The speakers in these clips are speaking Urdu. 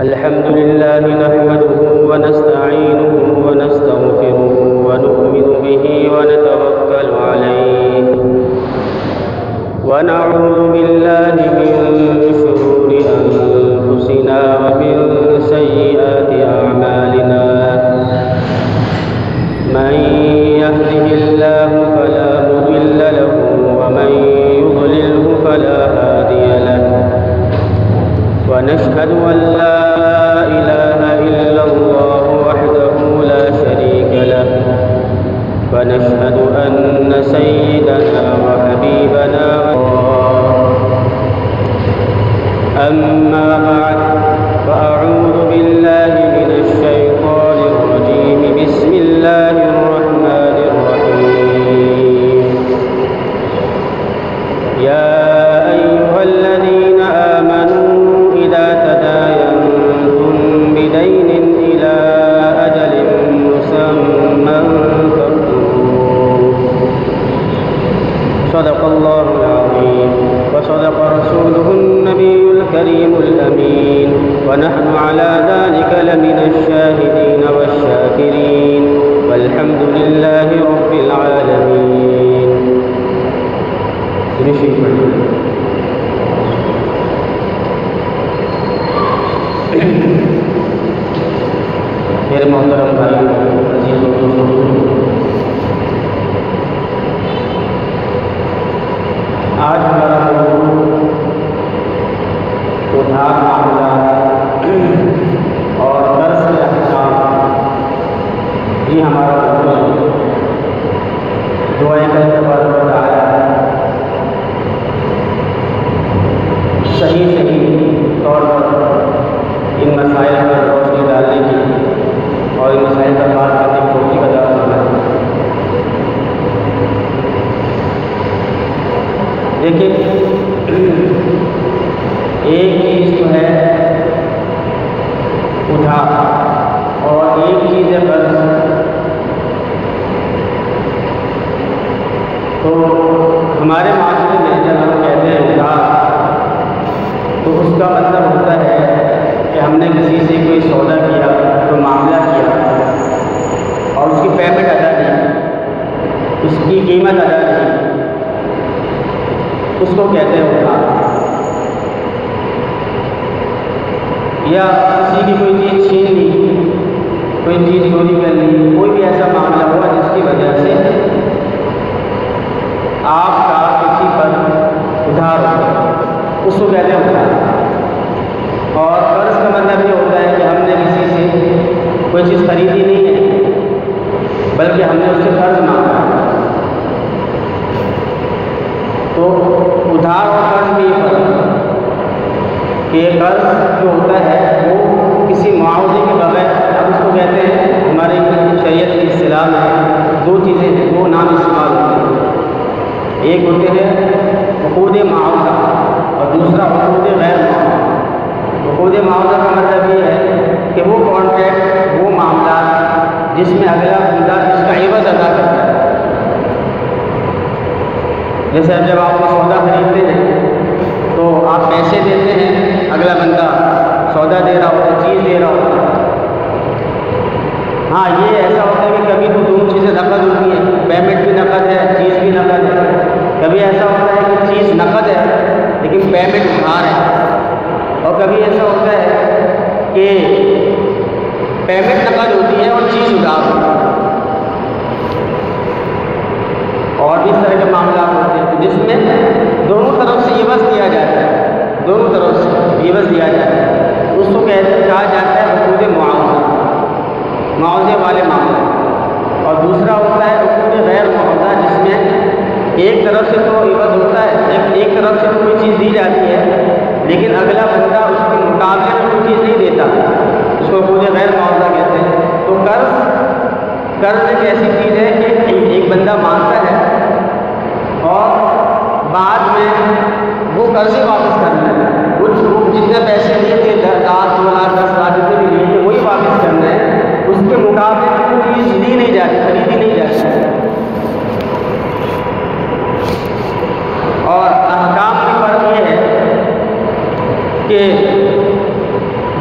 الحمد لله نحمده ونستعينه ونستغفره ونؤمن به ونتوكل عليه ونعوذ بالله من شرور أنفسنا ومن سيئات أعمالنا من يهده الله فلا مضل له ومن يضلله فلا هادي له ونشهد أن لا إله إلا الله وحده لا شريك له ونشهد أن سيدنا وحبيبنا أما بعد فأعوذ بالله من الشيطان الرجيم بسم الله الرحمن الرحيم يا أيها الذين آمنوا إذا تداينتم بدين إلى أجل مسمى فاكتبوه صدق الله العظيم وصدق رسوله النبي الكريم الأمين ونحن على ذلك لمن الشاهدين والشاكرين والحمد لله رب العالمين. میرے محترم بھائی عزیز و دوستوں، آج ہمارا موضوع ادھار معاملات اور قرض کے احکام یہ ہمارا موضوع ہے. دعائیں کرنے پر بتایا صحیح طور پر ان مسائل پر روشنی ڈالنے کی اور ان مسائل پر بات کرنے کی کوشش کا دعویٰ ہے. دیکھیے، ایک چیز جو ہے ادھار اور ایک چیز ہے قرض. تو ہمارے معاشرے میں جب ہم کہتے ہیں ادھار تو اس کا مطلب ہوتا ہے کہ ہم نے کسی سے کوئی سودا کیا، کوئی معاملہ کیا اور اس کی پیمنٹ ادا کی، اس کی قیمت ادا کی، اس کو کہتے ہیں ادھار. یا کسی کی کوئی چیز چھین لی، کوئی چیز چوری کر لی، کوئی بھی ایسا معاملہ ہوا جس کی وجہ سے آپ کا کسی پر ادھار ہو، اس کو کہتے ہیں ادھار. اور قرض کا مطلب یہ ہوتا ہے کہ ہم نے کسی سے کوئی چیز خریدی نہیں ہے بلکہ ہم نے اس سے قرض مانگا ہے. تو ادھار اور قرض میں یہ فرق ہے کہ قرض جو ہوتا ہے وہ کسی معاوضے کے بغیر، اب اس کو کہتے ہیں ہماری شریعت کی اصطلاح میں دو چیزیں ہیں، دو نام استعمال ہوتے ہیں. ایک ہوتے ہیں عقود معاوضہ اور دوسرا عقود غیر معاوضہ. عقود معاوضہ کا مطلب یہ ہے کہ وہ کانٹریکٹ، وہ معاملات جس میں اگلا بندہ اس کا عوض ادا کرتا ہے. جیسے اب جب آپ سودا خریدتے ہیں تو آپ پیسے دیتے ہیں، اگلا بندہ سودا دے رہا ہوتا ہے، چیز دے رہا ہوتا ہے. ہاں، یہ ایسا ہوتا ہے کہ کبھی تو دونوں چیزیں نقد ہوتی ہیں، پیمنٹ بھی نقد ہے، چیز بھی نقد ہے. کبھی ایسا ہوتا ہے کہ چیز نقد ہے لیکن پیمنٹ ادھار ہے، اور کبھی ایسا ہوتا ہے کہ پیمنٹ نقد ہوتی ہے اور چیز ادھار ہوتی ہے. اور بھی اس طرح کے معاملات ہوتے ہیں جس میں دونوں طرف سے عوض دیا جاتا ہے، دونوں طرف سے عوض دیا جاتا ہے. اس کو کہا جاتا ہے عقود معاوضہ، معاوضے والے معاملے. اور دوسرا ہوتا ہے عقود غیر معاوضہ، جس میں ایک طرف سے تو عوض ہوتا ہے، ایک طرف سے تو کوئی چیز دی جاتی ہے لیکن اگلا بندہ اس کے مقابلے میں کوئی چیز نہیں دیتا، اس کو عقود غیر معاوضہ کہتے ہیں. تو قرض ایک ایسی چیز ہے کہ ایک بندہ مانگتا ہے اور بعد میں وہ قرض واپس کرنا ہے. وہ جتنے پیسے لیے تھے 10 لاکھ 2 لاکھ 10 لاکھ جتنے بھی لیے تھے وہی واپس کرنا ہے. اس کے مقابلے میں کوئی چیز لی نہیں جاتی، خریدی نہیں جاتی. اور احکام میں فرق یہ ہے کہ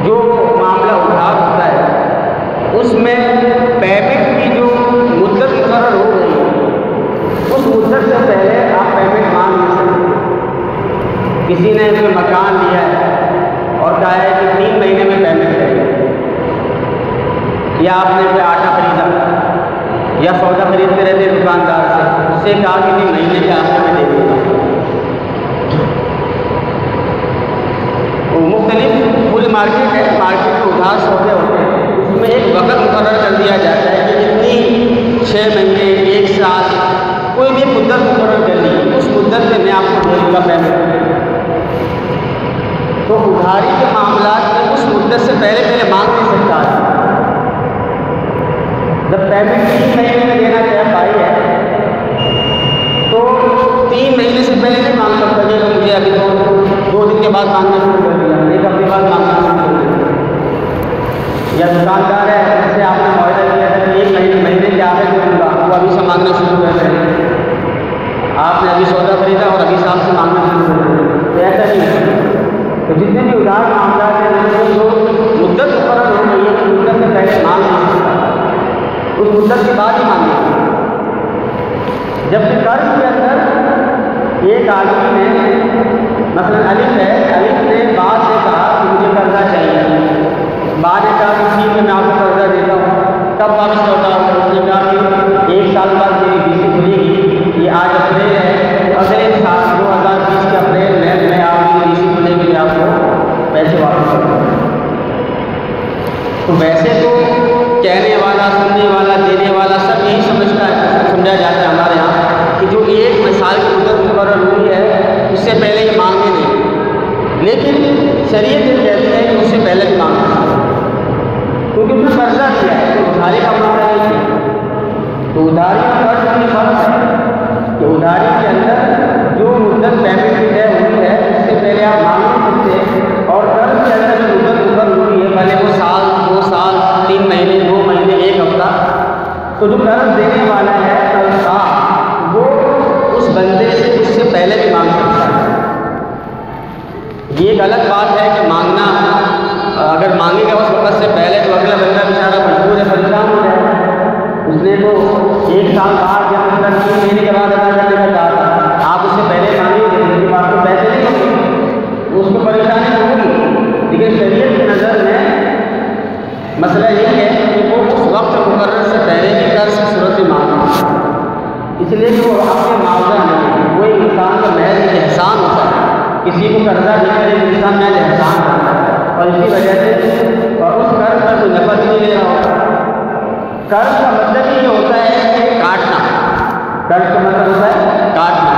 جو نے اس میں مکان لیا ہے اور کہا ہے کہ 3 مہینے میں پیمنٹ کرے، یا آپ نے کوئی آٹا خریدا یا سودا خریدتے رہتے دکاندار سے، اس سے کہا کہ 3 مہینے کے آخر میں دے دوں گا. مختلف پوری مارکیٹ ہے، مارکیٹ میں ادھار سودے ہوتے ہیں، اس میں ایک وقت مقرر کر دیا جاتا ہے کہ اتنی 6 مہینے 1 سال کوئی بھی مدت مقرر کر لی، اس مدت میں آپ کو دے دوں گا پیمنٹ. تو ادھاری کے معاملات میں اس مدت سے پہلے مانگ نہیں سکتا ہے. جب پیمنٹ 3 مہینے میں دینا طے پائی ہے تو 3 مہینے سے پہلے نہیں مانگ سکتا کہ مجھے ابھی تو 2 دن کے بعد مانگنا شروع کر دیا، 1 ہفتے بعد مانگنا شروع کر دیا. یا دکاندار ہے جس سے آپ نے معاہدہ کیا تھا کہ 1 مہینے کے آخر میں دوں گا، وہ ابھی سے مانگنا شروع کر رہے ہیں. آپ نے ابھی سودا خریدا اور ابھی سے آپ سے مانگنا شروع کر رہے ہیں، تو ایسا نہیں ہے. تو جتنے بھی ادھار معاملات ہیں جو مدت مقرر ہو گئی ہے اس مدت سے پہلے مانگ نہیں سکتا، اس مدت کے بعد ہی مانگے. جبکہ قرض کے اندر ایک آدمی نے مثلا الف ہے، الف نے بعد سے کہا کہ مجھے قرضہ چاہیے، بعد نے کہا کہ ٹھیک ہے میں آپ کو قرضہ دیتا ہوں، کب واپس ہوتا ہوں؟ اس نے کہا کہ 1 سال بعد میری بیسی کھلے گی، یہ آج اپریل ہے، اگلے سال 2020 کے اپریل میں آپ کی بیسی کھلے گی، آپ کو پیسے واپس کروں. تو ویسے تو کہنے والا، سننے والا، دینے والا سب یہی سمجھتا ہے، سمجھا جاتا ہے ہمارے یہاں کہ جو 1 سال کی مدت مقرر ہوئی ہے اس سے پہلے یہ مانگے نہیں. لیکن شریعت یہ کہتی ہے کہ اس سے پہلے بھی مانگنا، کیونکہ اس نے قرضہ دیا ہے تو ادھاری کا معاملہ نہیں ہے. تو ادھاری کا قرض میں فرق ہے کہ ادھاری کے اندر جو مدت پیمنٹ کی طے ہوئی ہے اس سے پہلے آپ مانگ نہیں سکتے، اور قرض کے اندر جو مدت مقرر ہوئی ہے پہلے وہ سال 2 سال 3 مہینے 2 مہینے 1 ہفتہ، تو جو قرض دینے والا ہے وہ اس بندے سے اس سے پہلے بھی مانگ سکتا ہے. یہ ایک الگ بات ہے کہ مانگنا، اگر مانگے گا اس وقت سے پہلے تو اگلا بندہ بیچارہ مجبور ہے، پریشان ہو جائے گا. اس نے تو 1 سال بعد یا 3 مہینے کے بعد ادا کرنے کا کہا تھا، آپ اس سے پہلے مانگیں گے لیکن آپ کو پیسے نہیں ہوں گے، اس کو پریشانی ہوگی. لیکن شریعت کی نظر میں مسئلہ یہ ہے کہ وہ اس وقت مقرر سے پہلے کی قرض کی صورت میں مانگنا، اس لیے کہ وہ اپنے معاوضہ نہیں، وہ ایک انسان کا محض ایک احسان ہوتا ہے. کسی کو قرضہ دے کر ایک انسان محض احسان کرتا ہے، اور اسی وجہ سے اور اس قرض کا کوئی نفع نہیں لے رہا ہوتا. قرض کا مطلب یہ ہوتا ہے کہ کاٹنا، قرض کا مطلب ہوتا ہے کاٹنا.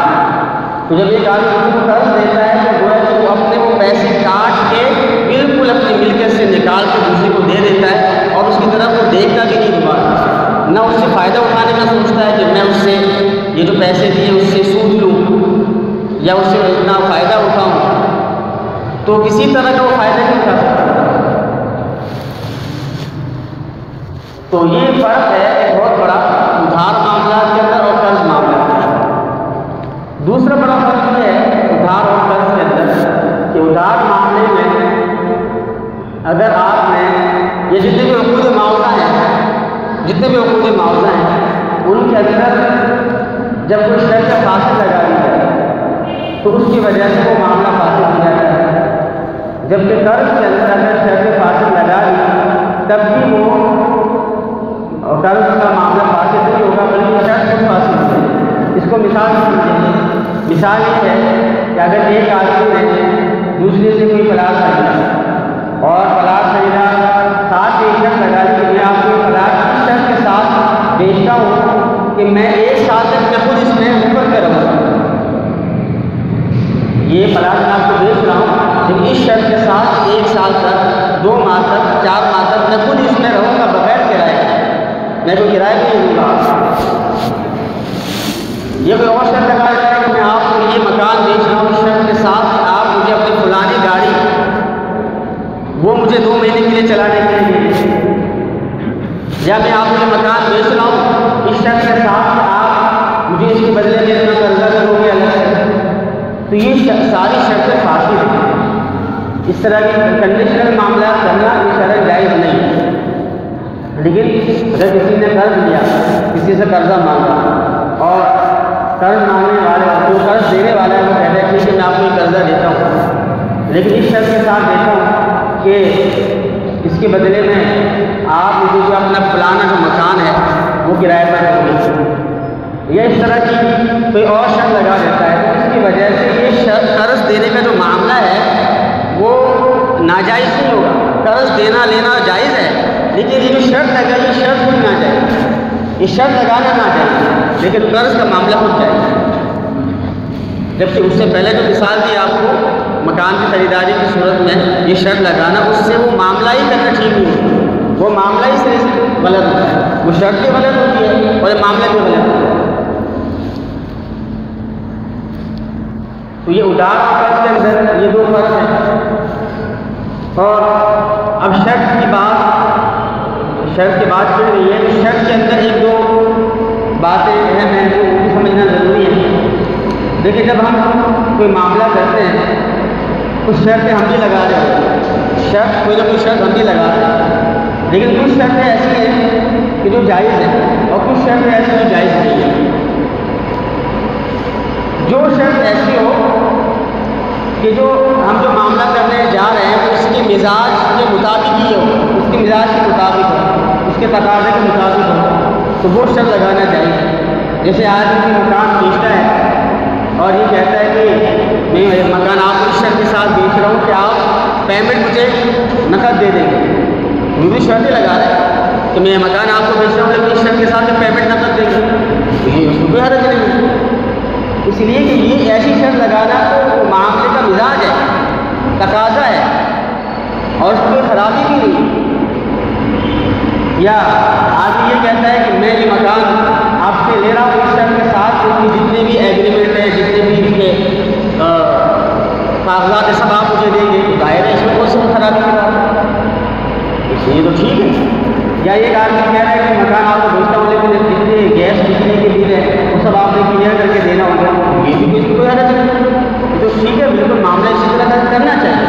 تو جب ایک آدمی کسی کو قرض دیتا ہے تو گویا کہ وہ اپنے وہ پیسے کاٹ کے بالکل اپنی ملکیت سے نکال کے دوسرے کو دے دیتا ہے، اور اس کی طرف وہ دیکھتا بھی نہیں دوبارہ، نہ اس سے فائدہ اٹھانے کا سوچتا ہے کہ میں اس سے یہ جو پیسے دیے اس سے سود لوں یا اس سے اتنا فائدہ اٹھاؤں. تو کسی طرح کا وہ فائدہ نہیں اٹھا سکتا. تو یہ فرق ہے ایک بہت بڑا ادھار معاملات کے اندر اور قرض معاملات کے اندر. دوسرا بڑا فرق یہ ہے ادھار اور قرض کے اندر کہ ادھار معاملے میں اگر آپ نے یہ جتنے بھی عقود معاوضہ ہیں ان کے اندر جب کوئی شرط فاصل لگا دی جائے تو اس کی وجہ سے وہ معاملہ فاسد ہو جاتا ہے. جبکہ قرض کے اندر اگر شرط فاصل لگا دی تب بھی وہ قرض کا معاملہ فاسد نہیں ہوگا بلکہ شرط خود فاسد ہوگی. اس کو مثال سمجھیں. مثال یہ ہے کہ اگر ایک آدمی نے دوسرے سے کوئی پلاٹ خریدا اور پلاٹ خریدا 7 شرط لگا دی کہ میں آپ کو پلاٹ کی شرط کے ساتھ بیچتا ہوں کہ میں 1 سال تک میں خود اس میں اوپر کر رہا ہوں. یہ پلاٹ میں آپ کو بیچ رہا ہوں لیکن اس شرط کے ساتھ 1 سال تک 2 ماہ تک 4 ماہ تک میں خود اس میں رہوں گا بغیر کرائے، میں کوئی کرایہ بھی نہیں دوں گا. یہ کوئی اور شرط لگا رہا ہے کہ میں آپ کو یہ مکان بیچ رہا ہوں اس شرط کے ساتھ آپ مجھے اپنی فلانی گاڑی وہ مجھے 2 مہینے کے لیے چلانے کے لیے، یا میں آپ کو یہ مکان بیچ رہا ہوں اس شرط کے ساتھ آپ مجھے اس کے بدلے میں اتنا قرضہ کرو گے الگ سے. تو یہ ساری شرطیں فاسد ہیں. اس طرح کی کنڈیشنل معاملات کرنا یہ شرع جائز نہیں ہے. لیکن اگر کسی نے قرض لیا، کسی سے قرضہ مانگا اور قرض مانگنے والا جو قرض دینے والا ہے وہ کہتا ہے ٹھیک ہے میں آپ کو یہ قرضہ دیتا ہوں لیکن اس شرط کے ساتھ دیتا ہوں کہ اس کے بدلے میں آپ مجھے جو اپنا فلانا جو مکان ہے وہ کرائے پر دیں، یا اس طرح کی کوئی اور شرط لگا دیتا ہے، تو اس کی وجہ سے یہ قرض دینے کا جو معاملہ ہے وہ ناجائز نہیں ہوگا۔ قرض دینا لینا جائز ہے، لیکن یہ جو شرط لگا یہ شرط بھی ناجائز، یہ شرط لگانا ناجائز، لیکن قرض کا معاملہ ہو جائے۔ جبکہ اس سے پہلے جو مثال دی آپ کو مکان کی خریداری کی صورت میں یہ شرط لگانا، اس سے وہ معاملہ ہی کرنا ٹھیک نہیں ہوتا، وہ معاملہ ہی سے غلط ہوتا ہے، وہ شرط بھی غلط ہوتی ہے اور معاملہ بھی غلط ہوتا ہے۔ تو یہ ادار اور قرض کے اندر یہ دو فرق ہیں۔ اور اب شرط کی بات چل رہی ہے، تو شرط کے اندر ایک دو باتیں اہم ہیں جو ان کو سمجھنا ضروری ہے۔ دیکھیں، جب ہم کوئی معاملہ کرتے ہیں کچھ شرطیں ہم بھی لگا رہے ہیں، کوئی نہ کوئی شرط ہم بھی لگا رہے ہیں، لیکن کچھ شرطیں ایسی ہیں کہ جو جائز ہیں اور کچھ شرطیں ایسی جو جائز نہیں ہیں۔ جو شرط ایسی ہو کہ جو ہم جو معاملہ کرنے جا رہے ہیں تو اس کے مزاج کے مطابق ہی ہو، اس کے مزاج کے مطابق ہو، اس کے تقاضے کے مطابق ہو، تو وہ شرط لگانا چاہیے۔ جیسے آدمی مکان بیچتا ہے اور یہ کہتا ہے کہ میں مکان آپ کو اس شرط کے ساتھ بیچ رہا ہوں کہ آپ پیمنٹ مجھے نقد دے دیں گے، وہ بھی شرطیں لگا رہے ہیں کہ میں مکان آپ کو بیچ رہا ہوں لیکن اس شرط کے ساتھ پیمنٹ نقد دیں گے، تو یہ اس کو کوئی حرج نہیں ہے۔ اس لیے کہ یہ ایسی شرط لگانا تو معاملے کا مزاج ہے، تقاضا ہے، اور اس کو خرابی بھی نہیں۔ یا آدمی یہ کہتا ہے کہ میں یہ مکان آپ سے لے رہا ہوں اس شرط کے ساتھ کہ جتنے بھی ایگریمنٹ ہیں، جتنے بھی اس کے کاغذات ہیں سب آپ مجھے دیں گے، تو ظاہر ہے اس میں کوئی سی خرابی کی بات ہے، اس لیے تو ٹھیک ہے۔ یا ایک آدمی کہہ رہا ہے کہ مکان آپ کو بیچتا ہوں لیکن جتنے گیس بجلی کے بل ہیں وہ سب آپ نے کلیئر کر کے دینا ہوگا، یہ بھی کچھ کوئی حرج نہیں، تو ٹھیک ہے، بالکل معاملہ اسی طرح کرنا چاہیے۔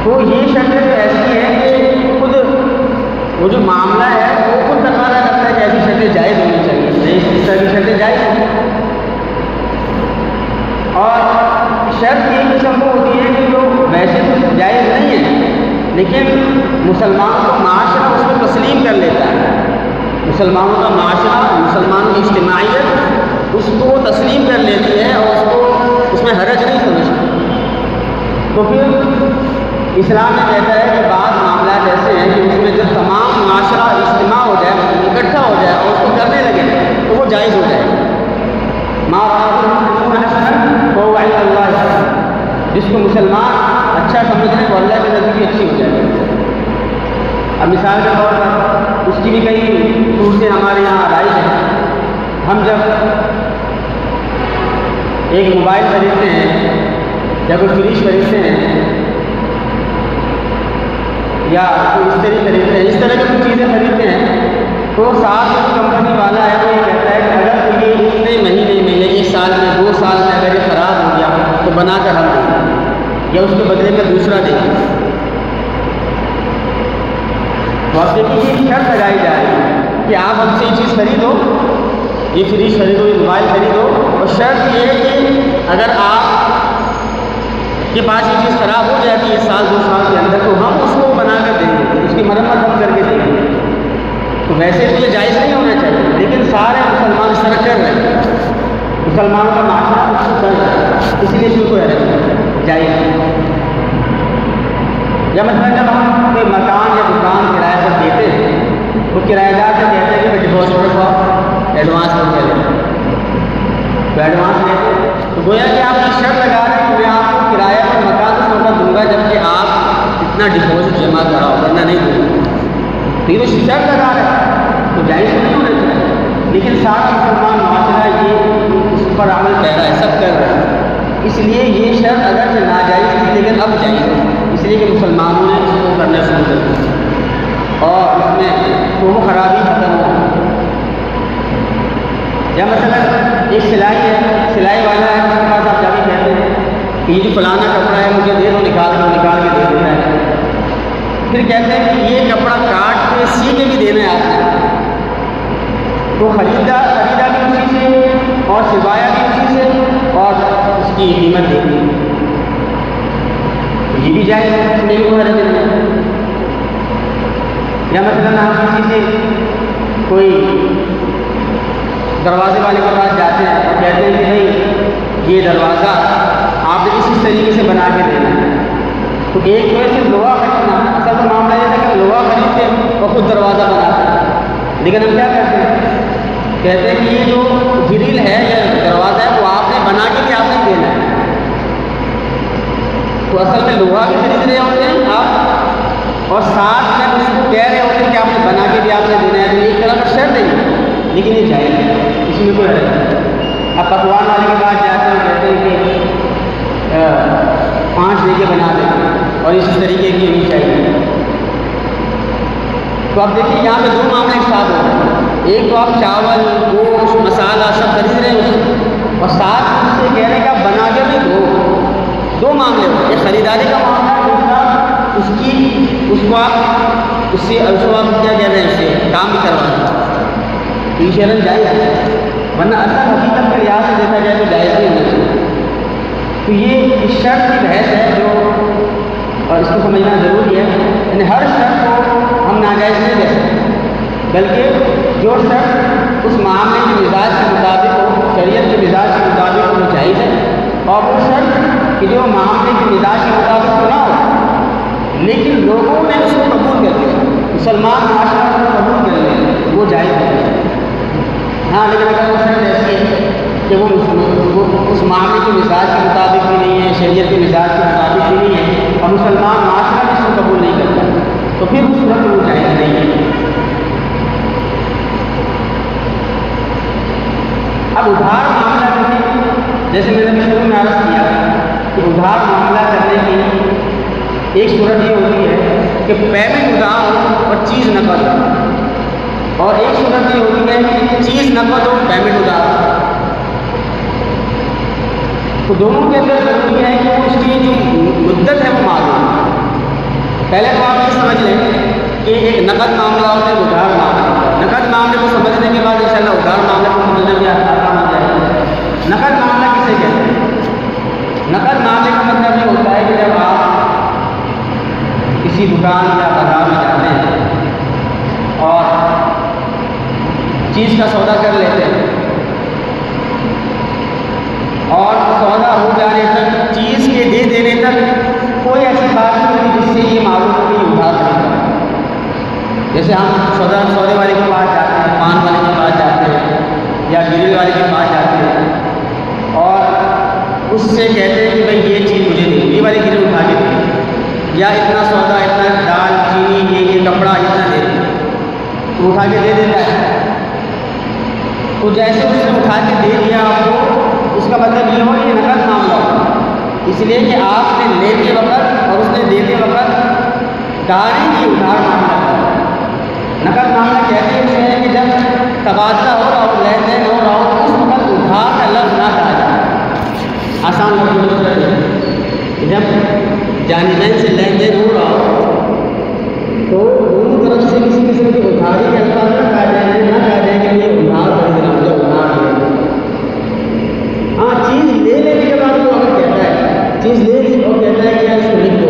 تو یہ شرطیں ایسی ہیں کہ خود وہ جو معاملہ ہے وہ خود تقاضا کرتا ہے کہ ایسی شرطیں جائز ہونی چاہیے، نہیں اس طرح کی شرطیں جائز ہیں۔ اور شرط یہ قسم کو ہوتی ہے کہ جو ویسے تو جائز نہیں ہے لیکن مسلمانوں کا معاشرہ اس کو تسلیم کر لیتا ہے، مسلمانوں کا معاشرہ، مسلمانوں کی اجتماعیت اس کو تسلیم کر لیتی ہے اور اس کو اس میں حرج نہیں سمجھتی۔ تو پھر اسلام میں کہتا ہے کہ بعض معاملات ایسے ہیں کہ اس میں جب تمام معاشرہ اجتماع ہو جائے، اکٹھا ہو جائے اور اس کو کرنے لگے تو وہ جائز ہو جائے۔ جس کو مسلمان اچھا سمجھنے کو اللہ کے نزدیک اچھی ہو جائے۔ اب مثال کے طور پر اس کی بھی کئی صورتیں ہمارے یہاں رائج ہیں۔ ہم جب ایک موبائل خریدتے ہیں یا کوئی فریج خریدتے ہیں یا کوئی استری خریدتے ہیں، اس طرح کی کچھ چیزیں خریدتے ہیں، تو ساتھ میں کمپنی والا ہے وہ یہ کہتا ہے کہ اگر یہ اتنے مہینے میں یا ایک سال میں 2 سال میں اگر یہ خراب ہو گیا تو بنا کر ہم دیں گے یا اس کے بدلے میں دوسرا دیں گے۔ تو آپ دیکھیے یہ شرط لگائی جا رہی ہے کہ آپ ہم سے یہ چیز خریدو، یہ فریج خریدو، یہ موبائل خریدو، اور شرط یہ ہے کہ اگر آپ کے پاس یہ چیز خراب ہو جاتی ہے 1 سال 2 سال کے اندر تو ہم اس کو بنا کر دیں گے، اس کی مرمت ہم کر کے دیں گے۔ تو ویسے تو یہ جائز نہیں ہونا چاہیے، لیکن سارے مسلمان اس طرح کر رہے ہیں، مسلمانوں کا معاشرہ اس کو کر رہا ہے، اس لیے اس کو جائز۔ یا مثلا جب ہم کوئی مکان یا دکان کرایہ پر دیتے ہیں تو کرایہ دار سے کہتے ہیں کہ ڈپازٹ کا ایڈوانس کر کے لیں، تو ایڈوانس لیتے ہیں تو گویا کہ آپ یہ شرط لگا رہے ہیں کہ میں آپ کو کرایہ پر مکان اس وقت دوں گا جبکہ آپ اتنا ڈپازٹ جمع کراؤ ورنہ نہیں دوں گا، تو یہ شرط لگا رہے ہیں تو جائز نہیں ہونا چاہیے، لیکن سارا مسلمان معاشرہ یہ اس پر عمل کر رہا ہے، سب کر رہا ہے، اس لیے یہ شرط اگرچہ ناجائز تھی لیکن اب جائز ہے، اس لیے کہ مسلمانوں نے اس کو کرنا شروع کر دیا اور اس میں وہ خرابی ختم ہو۔ یا مثلا ایک سلائی ہے، سلائی والا ہے، اس کے پاس آپ جا کے کہتے ہیں کہ یہ جو فلانا کپڑا ہے مجھے دے دو، نکال کے دے دینا ہے، پھر کہتے ہیں کہ یہ کپڑا کاٹ کے سی کے بھی دینا ہے آپ نے، تو خریدا بھی اسی سے اور سلوایا بھی اسی سے اور اس کی قیمت دے دی۔ یہ بھی جائز نہیں ہوا ہے دل میں. یا مثلاً آپ کسی سے کوئی دروازے والے کے پاس جاتے ہیں اور کہتے ہیں کہ بھائی یہ دروازہ آپ نے اس طریقے سے بنا کے دینا ہے. تو ایک تو صرف لوہا خریدنا، اصل تو معاملہ یہ تھا کہ لوہا خریدتے اور خود دروازہ بناتے، لیکن ہم کیا کرتے ہیں، کہتے ہیں کہ یہ جو گرل ہے یا دروازہ ہے وہ آپ نے بنا کے بھی آپ نے دینا ہے. تو اصل میں لوہا بھی خرید رہے ہوتے ہیں آپ، اور ساتھ میں اس کو کہہ رہے ہوتے ہیں کہ آپ نے بنا کے بھی آپ نے دینا ہے. تو ایک طرح کا شرط ہے، لیکن یہ جائز ہے، اس میں کوئی حرج نہیں. اب پکوان والے کے پاس جاتے ہیں کہتے ہیں کہ 5 دے کے بنا دیں اور اس طریقے کی ہونی چاہیے. تو اب دیکھیے یہاں پہ 2 معاملے ایک ساتھ ہو رہے ہیں. ایک تو آپ چاول، گوشت، مسالہ سب خرید رہے ہیں اور ساتھ اس سے کہہ رہے ہیں کہ آپ بنا کے بھی دو. 2 معاملے ہو رہے ہیں، ایک خریداری کا معاملہ ہے، اس کو آپ کیا کہتے ہیں، اس سے کام بھی کروانا. تو یہ شرن جائز ہے، ورنہ اصل حقیقت کے لحاظ سے دیکھا جائے تو جائز نہیں ہے. تو یہ اس شرط کی بحث ہے جو، اور اس کو سمجھنا ضروری ہے. یعنی ہر شرط کو ہم ناجائز نہیں کہہ سکتے، بلکہ جو شرط اس معاملے کے مزاج کے مطابق ہو، شریعت کے مزاج کے مطابق ہو، وہ جائز ہے. اور وہ شرط کہ جو معاملے کے مزاج کے مطابق نہ ہو لیکن لوگوں نے اس کو قبول کر لیا، مسلمان معاشرہ کو قبول کر لیا، وہ جائز ہے. ہاں لیکن اگر وہ شرط ایسی ہے کہ وہ اس معاملے کے مزاج کے مطابق بھی نہیں ہے، شریعت کے مزاج کے مطابق بھی نہیں ہے، اور مسلمان معاشرہ بھی اس کو قبول نہیں کرتا، تو پھر اس وقت وہ جائز نہیں ہے. اب ادھار معاملہ کرنے، جیسے میں نے شروع میں عرض کیا کہ ادھار معاملہ کرنے کی ایک صورت یہ ہوتی ہے کہ پیمنٹ ادھار ہو اور چیز نقد ہو، اور ایک صورت یہ ہوتی ہے کہ چیز نقد ہو، پیمنٹ ادھار ہو. تو دونوں کے اندر ضروری ہے کہ اس کی جو مدت ہے وہ معلوم ہے. پہلے تو آپ یہ سمجھ لیں کہ ایک نقد معاملہ ہوتا ہے، ادھار معاملہ. نقد معاملے کو سمجھنے کے بعد انشاءاللہ ادھار معاملے کو سمجھنے میں آسان ہو جائے گا. نقد معاملہ کسے کہتے ہیں؟ نقد معاملے کا مطلب یہ ہوتا ہے کہ جب آپ کسی دکان یا بازار میں جاتے ہیں اور چیز کا سودا کر لیتے ہیں اور سودا ہو جانے تک، چیز کے دے دینے تک کوئی ایسی بات نہیں ہوتی جس سے یہ معلوم ہو کہ یہ ادھار خریدا. جیسے ہم سودے والے کے پاس جاتے ہیں، پان والے کے پاس جاتے ہیں یا گرل والے کے پاس جاتے ہیں اور اس سے کہتے ہیں کہ بھائی یہ چیز مجھے دے، یہ والی گرل اٹھا کے دے، یا اتنا سودا، اتنا دال، چینی، یہ کپڑا اتنا دے دیں، تو اٹھا کے دے دیتا ہے. تو جیسے اس نے اٹھا کے دے دیا آپ کو، اس کا مطلب یہ ہو کہ یہ نقد معاملہ ہو، اس لیے کہ آپ نے لیتے وقت اور اس نے دیتے وقت کہا نہیں کہ ادھار معاملہ ہے. نقد معاملہ کہتے ہیں کہ جب تبادلہ ہو رہا ہو، لین دین ہو رہا ہو، تو اس وقت ادھار کا لفظ نہ کہا جائے. آسان لفظ ہے، جب جانبین سے لین دین ہو رہا ہو تو دونوں طرف سے کسی قسم کی ادھاری کے الفاظ نہ کہا جائے، نہ کہا جائے کہ یہ ادھار خریدنا، مجھے ادھار ہے. ہاں چیز لے لینے کے بعد وہ اگر کہتا ہے، چیز لے لی اور کہتا ہے کہ یار اس کو لکھ دو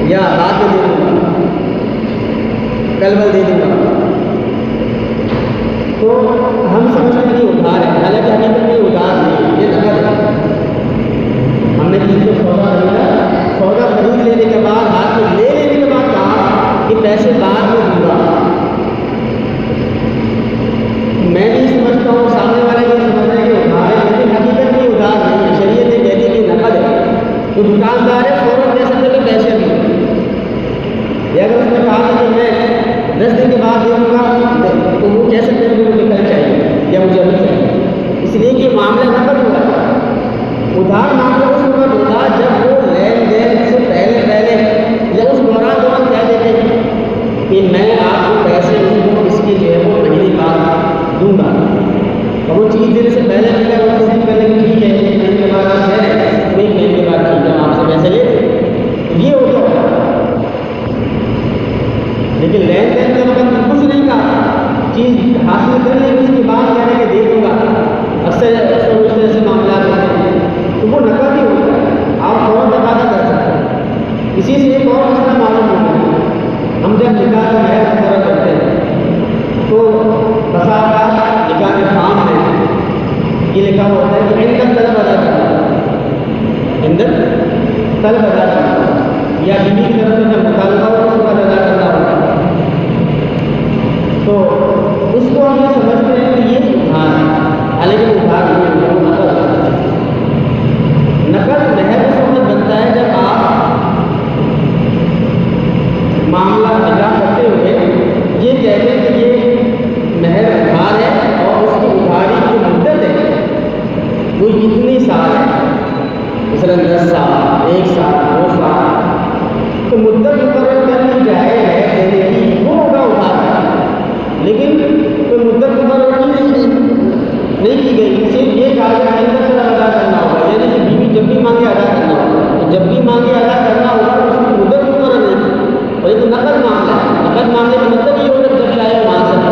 یا بعد میں دے دوں گا، کل بل دے دوں گا، لکھا ہوتا ہے کہ عند طلب ادا کرنا، عند طلب ادا کرنا، یا بیوی کی طرف سے جب مطالبہ ہو اس کا ادا کرنا ہوتا ہے، تو اس کو ہم یہ سمجھتے ہیں کہ یہ ادھار ہے، حالانکہ ادھار نہیں ہے، وہ نقد ہے۔ نقد مہر اس وقت بنتا ہے جب آپ معاملہ ادا کرتے ہوئے یہ کہتے ہیں کہ یہ مہر ادھار ہے اور اس کی ادھاری کی مدت ہے وہ اتنی سال ہے، مثلاً 10 سال، 1 سال، 2 سال، تو مدت مقرر کر لی جائے ہے دینے کی، وہ ہوگا ادھار، لیکن کوئی مدت مقرر نہیں کی گئی، صرف یہ کہا کہ عند طلب ادا کرنا ہوگا، یعنی کہ بیوی جب بھی مانگے ادا کرنا ہوگا، جب بھی مانگے ادا کرنا ہوگا تو اس کی مدت مقرر نہیں کی، اور یہ تو نقد معاملہ ہے، نقد معاملے کا مطلب یہ ہوگا جب چاہے مانگ سکتے،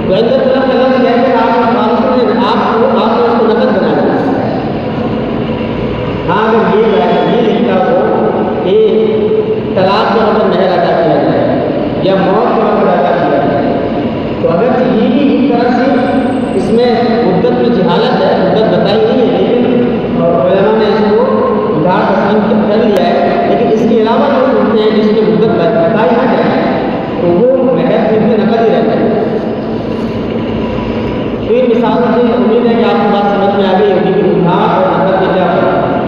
تو عند طلب کا لفظ کہہ کر آپ نے اس کو نقد بنا دیا۔ ہاں اگر یہ لکھتا ہو کہ طلاق کے وقت مہر ادا کیا جائے یا موت کے وقت ادا کیا جائے، تو اگر یہ بھی ایک طرح سے اس میں مدت میں جہالت ہے، مدت بتائی نہیں ہے، لیکن علماء نے اس کو ادھار تسلیم کر لیا ہے، لیکن اس کے علاوہ جو سنتے ہیں جس میں مدت بتائی نہ جائے تو وہ مہر پھر بھی نقد ہی رہتا ہے۔ تو یہ مثال سے امید ہے کہ آپ کو بات سمجھ میں آ گئی ہوگی کہ ادھار اور نقد میں کیا فرق ہے۔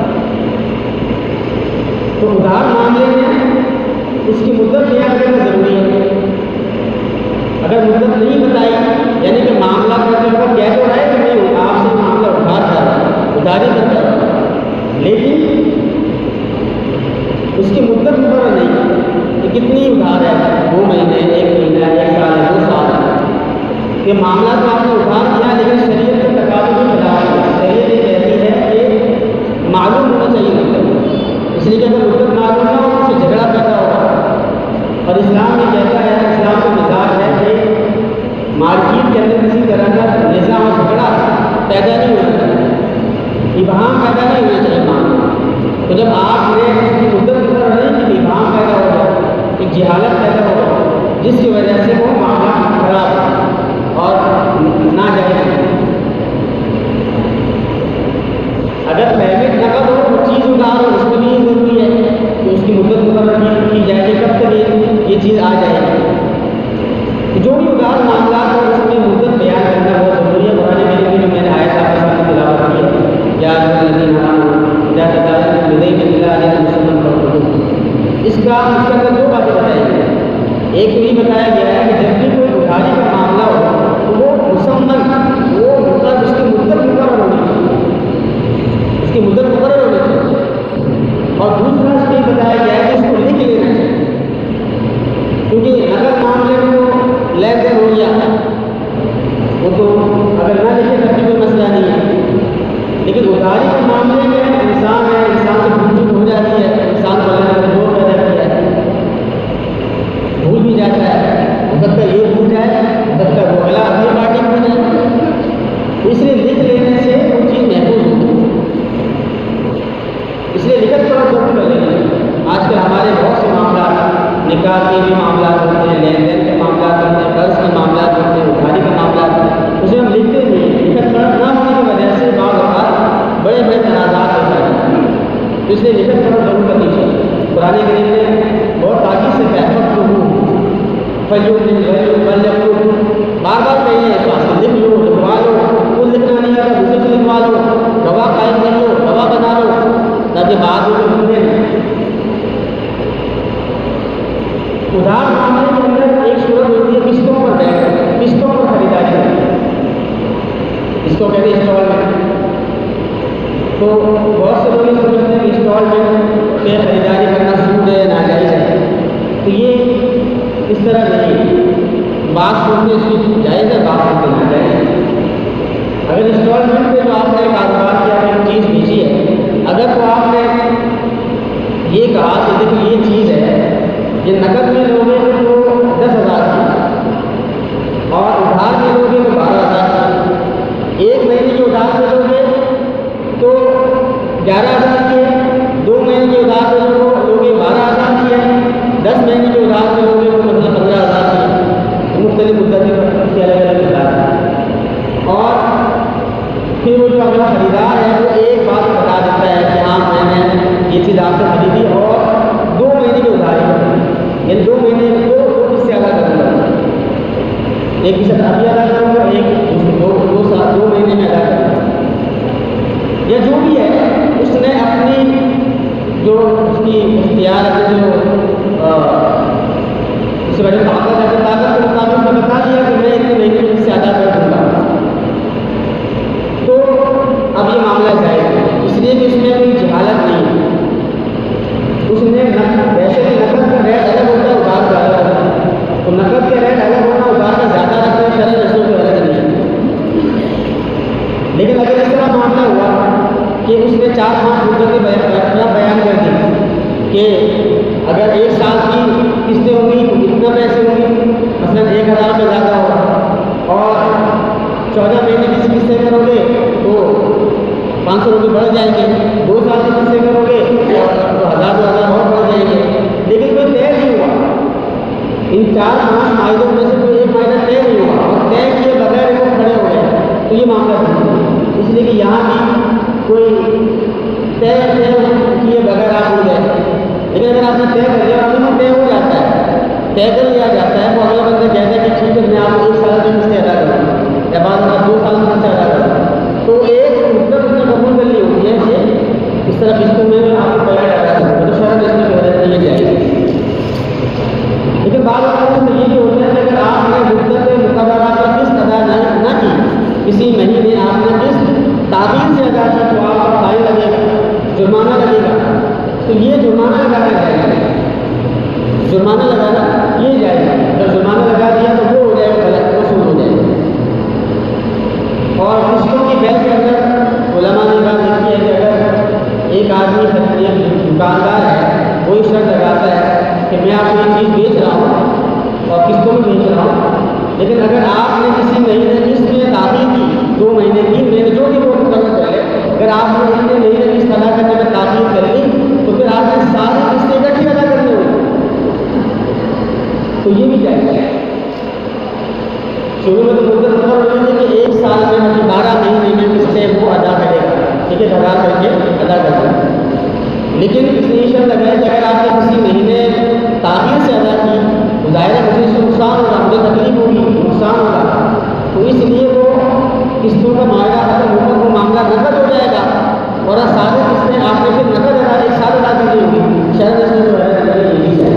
تو ادھار معاملے میں اس کی مدت بیان کرنا ضروری ہے، اگر مدت نہیں بتائی یعنی کہ معاملہ کرتے وقت کہہ تو رہا ہے کہ نہیں آپ سے معاملہ ادھار کر رہا ہے، ادھاری کرتا ہے، لیکن اس کی مدت مقرر نہیں کہ کتنی ادھار ہے، 2 مہینے، 1 مہینہ، 1 سال، 2 سال، یہ معاملہ تو آپ نے ادھار کیا لیکن شریعت کے تقاضے کے خلاف ہے، شریعت یہ کہتی ہے کہ معلوم ہونا چاہیے مدت، اس لیے کہ اگر مدت معلوم نہ ہو اس سے جھگڑا پیدا ہوگا، اور اسلام یہ کہتا ہے، اسلام کا مزاج ہے کہ مارکیٹ کے اندر کسی طرح کا نظام اور جھگڑا پیدا نہیں ہونا چاہیے، ابہام پیدا نہیں ہونا چاہیے معاملہ، تو جب آپ نے اس کی مدت مقرر نہیں کہ ابہام پیدا ہو جائے، ایک جہالت پیدا ہو جائے جس کی وجہ سے وہ معاملہ خراب ہے اور ناجائز ہے۔ اگر پہلے نقد ہو وہ چیز ادھار ہو، اس کے لیے ضروری ہے کہ اس کی مدت مقرر کی جائے کہ کب تک یہ چیز آ جائے گی، جو بھی ادھار معاملات ہو اس میں مدت بیان کرنا بہت ضروری ہے۔ قرآن کریم میں جو میں نے آیت آپ کے سامنے تلاوت کی ہے، یا الذین آمنوا اذا تداینتم بدین الی اجل مسمى فاکتبوہ، اس کا اندر 2 باتیں بتائی گئی ہیں، ایک تو یہ بتایا گیا ہے کہ جب بھی کوئی ادھاری کا معاملہ ہو تو وہ مسمن، وہ مطلب اس کی مدت مقرر ہونی چاہیے، اس کی مدت مقرر ہونی چاہیے، اور دوسرا اس میں بتایا گیا ہے کہ اس کو لکھ لینا چاہیے، کیونکہ اگر معاملے میں وہ لین دین ہو گیا وہ تو اگر نہ لکھے تب بھی کوئی مسئلہ نہیں ہے، لیکن ادھاری کے معاملے میں انسان ہے، انسان سے بھول چوک ہو جاتی ہے، انسان کو اللہ نے زور پیدا کیا ہے، بھول بھی جاتا ہے، ہو سکتا ہے یہ بھول جائے، ہو سکتا ہے وہ اگلا اپنی پارٹی میں ہو جائے، اس لیے لکھ لینے سے وہ چیز محفوظ ہوتی ہے، اس لیے لکھت پر ضرور کر لینا چاہیے۔ آج کل ہمارے بہت سے معاملات، نکاح کے بھی معاملات ہوتے ہیں، لین دین کے معاملات ہوتے ہیں، قرض کے معاملات ہوتے ہیں، ادھاری کے معاملات ہوتے ہیں، اسے ہم لکھتے نہیں ہیں، لکھت پر نہ ہونے کی وجہ سے بعض اوقات بڑے بڑے تنازعات ہوتے ہیں، اس لیے لکھت پر ضرور کرنی چاہیے۔ قرآن کریم نے بہت تاکید سے کہا بار بار کہیے اس بات کو، لکھ لو، لکھوا لو، خود لکھنا نہیں آتا دوسرے سے لکھوا لو، گواہ قائم کر لو، گواہ بنا لو، تاکہ بعد میں بھولے نہیں۔ ادھار معاملے کے اندر ایک صورت ہوتی ہے قسطوں پر بیٹھ کر، قسطوں پر خریداری کرنا، اس کو کہتے ہیں انسٹالمنٹ۔ تو بہت سے لوگ سمجھتے ہیں کہ انسٹالمنٹ پہ خریداری کرنا سود ہے، ناجائز ہے، تو یہ اس طرح نہیں، بعض صورتیں اس کی جائز ہے، بعض صورتیں ناجائز ہے۔ اگر انسٹالمنٹ پہ جو آپ نے کاروبار کیا ہے چیز بیچی ہے، اگر تو آپ نے یہ کہا کہ دیکھو یہ چیز ہے، یہ نقد میں لوگے تو 10,000 کی اور ادھار میں لوگے تو 12,000 کی، 1 مہینے کے ادھار میں لوگے تو 11,000 کی ہے، 2 مہینے کے ادھار میں لوگے 12,000 کی ہے، 10 مہینے کے ادھار میں لوگے تو مطلب 15,000 کی ہے، مختلف مدت کے الگ الگ ادھار ہیں۔ اور پھر وہ جو اگلا خریدار ہے وہ ایک بات بتا دیتا ہے کہ ہاں میں نے یہ چیز آپ سے خریدی اور 2 مہینے کی ادھاری ہے، یعنی 2 مہینے کو 2 قسط سے ادا کروں گا، ایک قسط ابھی ادا کروں گا، ایک 2 مہینے میں ادا کروں گا، یا جو بھی ہے اس نے اپنی جو اس کی اختیار ہے جو اس وجہ طاقت کے مطابق میں بتا دیا کہ میں اتنے مہینے میں سے ادا کر دوں گا، تو اب یہ معاملہ جائے گا، اس لیے کہ اس میں کوئی جہالت نہیں ہے، اس نے ویسے بھی نقد کا ریٹ الگ ہوتا ہے، ادھار کا الگ ہوتا ہے، تو نقد کے ریٹ الگ ہونا، ادھار کا زیادہ رکھنا ہے، شرح رسموں کے الگ نہیں ہے، لیکن اگر اس طرح معاملہ ہوا کہ اس نے 4-5 مدتیں بیان کر دی کہ اگر 1 سال کی قسطیں ہوں گی تو کتنا پیسے ہوں گی، مثلا 1000 روپئے زیادہ ہوگا، اور 14 مہینے کی قسطیں کرو گے تو 500 روپئے بڑھ جائیں گے، 2 سال کی قسطیں کرو گے تو 1000 اور بڑھ جائیں گے، لیکن کوئی طے نہیں ہوا، ان 4-5 معاہدوں میں سے کوئی ایک معاہدہ طے نہیں ہوا، اور طے کیے بغیر وہ کھڑے ہو گئے، تو یہ معاملہ نہیں ہے، اس لیے کہ یہاں بھی کوئی طے کیے بغیر آپ اڑ گئے، لیکن اگر آپ نے طے کر لیا اور ابھی میں طے ہو جاتا ہے، طے کر لیا جاتا ہے، وہ اگلا بندہ کہتا ہے کہ ٹھیک ہے میں آپ کو 1 سال کی قسطیں ادا کروں گا، یا بعد میں 2 سال کی قسطیں ادا کروں گا، تو ایک مدت اس نے قبول کر لی ہوتی ہے کہ اس طرح قسطوں میں آپ کو بیان ادا کروں گا، تو شرط اس میں وجہ سے یہ جائے، لیکن بعض اوقات میں یہ بھی ہوتا ہے کہ اگر آپ نے مدت مقررہ پر قسط ادا نہ کی، کسی مہینے آپ نے قسط تاخیر سے ادا کی تو آپ کو فائن لگے گا، جرمانہ لگے گا، تو یہ جرمانہ لگانا جائے گا، جرمانہ لگانا یہ جائے گا، اگر جرمانہ لگا دیا تو وہ ہو جائے گا غلط، وصول ہو جائے گا، اور قسطوں کی بیع کے اندر علماء نے بات لکھی ہے کہ اگر ایک آدمی دکاندار ہے وہی شرط لگاتا ہے کہ میں آپ کو یہ چیز بیچ رہا ہوں اور قسطوں میں بیچ رہا ہوں، لیکن اگر آپ نے کسی مہینے قسط میں تاخیر کی 2 مہینے 3 مہینے جو بھی وہ مقرر کر لے، اگر آپ نے اتنے مہینے قسط ادا کرنے میں تاخیر کر لی تو پھر آپ نے ساری قسطیں اکٹھی ادا کرنی ہوگی، تو یہ بھی جائز ہے، شروع میں تو مدت مقرر ہوئی تھی کہ 1 سال میں 12 مہینے میں قسطیں وہ ادا کرے گا، ٹھیک ہے، ادا کر کے ادا کر دیں، لیکن اس نے یہ شرط لگایا کہ اگر آپ نے کسی مہینے تاخیر سے ادا کی تو ظاہر ہے مجھے اس سے نقصان ہوگا، مجھے تکلیف ہوگی، نقصان ہوگا، تو اس لیے وہ قسطوں کا معاہدہ ختم ہو کر وہ معاملہ نقد ہو جائے گا، اور سارے قسطیں آپ نے پھر نقد ادا 1 سال ادا کرنی ہوگی، شاید اس میں جو ہے یہ بھی ہے۔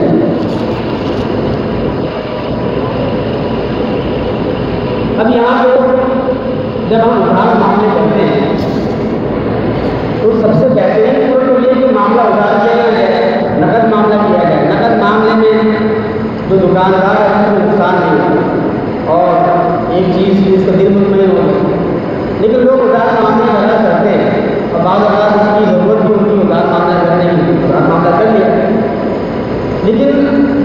اب یہاں پہ جب ہم ادھار معاملے کرتے ہیں تو سب سے بہترین تو یہ کہ معاملہ ادھار کیا جائے، نقد معاملہ کیا جائے، نقد معاملے میں جو دکاندار ہے اس کو نقصان نہیں ہوگا اور ایک چیز کی اس کا دل مطمئن ہوگا، لیکن لوگ ادھار معاملہ ادا کرتے ہیں اور بعض اوقات اس کی ضرورت بھی ہوتی ہے ادھار معاملہ کرنے کی، ادھار معاملہ کر لیا، لیکن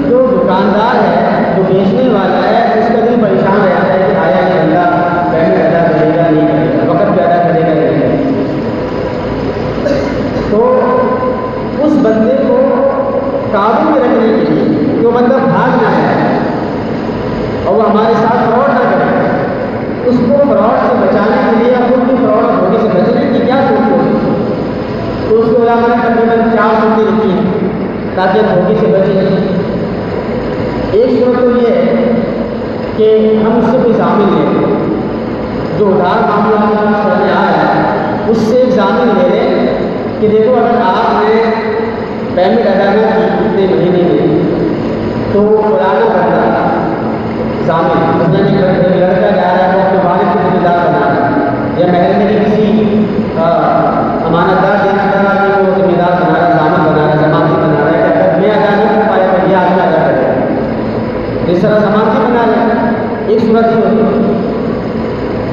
جو دکاندار ہے جو بیچنے والا ہے اس کا دل پریشان رہتا ہے کہ آیا یہ بندہ پیمنٹ ادا کرے گا نہیں کرے گا، وقت پہ ادا کرے گا نہیں کرے گا، تو اس بندے کو قابو میں رکھنے کے لیے جو بندہ بھاگ نہ جائے اور وہ ہمارے ساتھ فراڈ نہ کرے، اس کو فراڈ سے بچانے کے لیے خود بھی فراڈ ہونے سے بچنے کی کیا صورت ہوگی، تو اس کو علماء نے تقریباً 4 صورتیں لکھی ہیں تاکہ دھوکے سے بچیں۔ ایک صورت تو یہ ہے کہ ہم اس سے کوئی ضامن لیں، جو ادھار معاملہ سامنے آ رہا ہے اس سے ایک ضامن لے لیں کہ دیکھو اگر آپ نے پیمنٹ ادا نہ کی اتنے مہینے میں تو فلانا بندہ ضامن مثلاً ایک لڑکا جا رہا ہے وہ اپنے والد کو ذمہ دار بنا رہا ہے، یا محل میں کسی امانت دار دینا چاہ رہا ہے وہ ذمہ دار بنا رہا ہے، ضامن بنا رہا ہے، ضمانتی بنا رہا ہے کہ اگر میں ادا نہیں کر پایا تو یہ آدمی ادا کرے گا، اس طرح ضمانتی بنا رہا ہے، ایک صورت یہ ہوتی ہے۔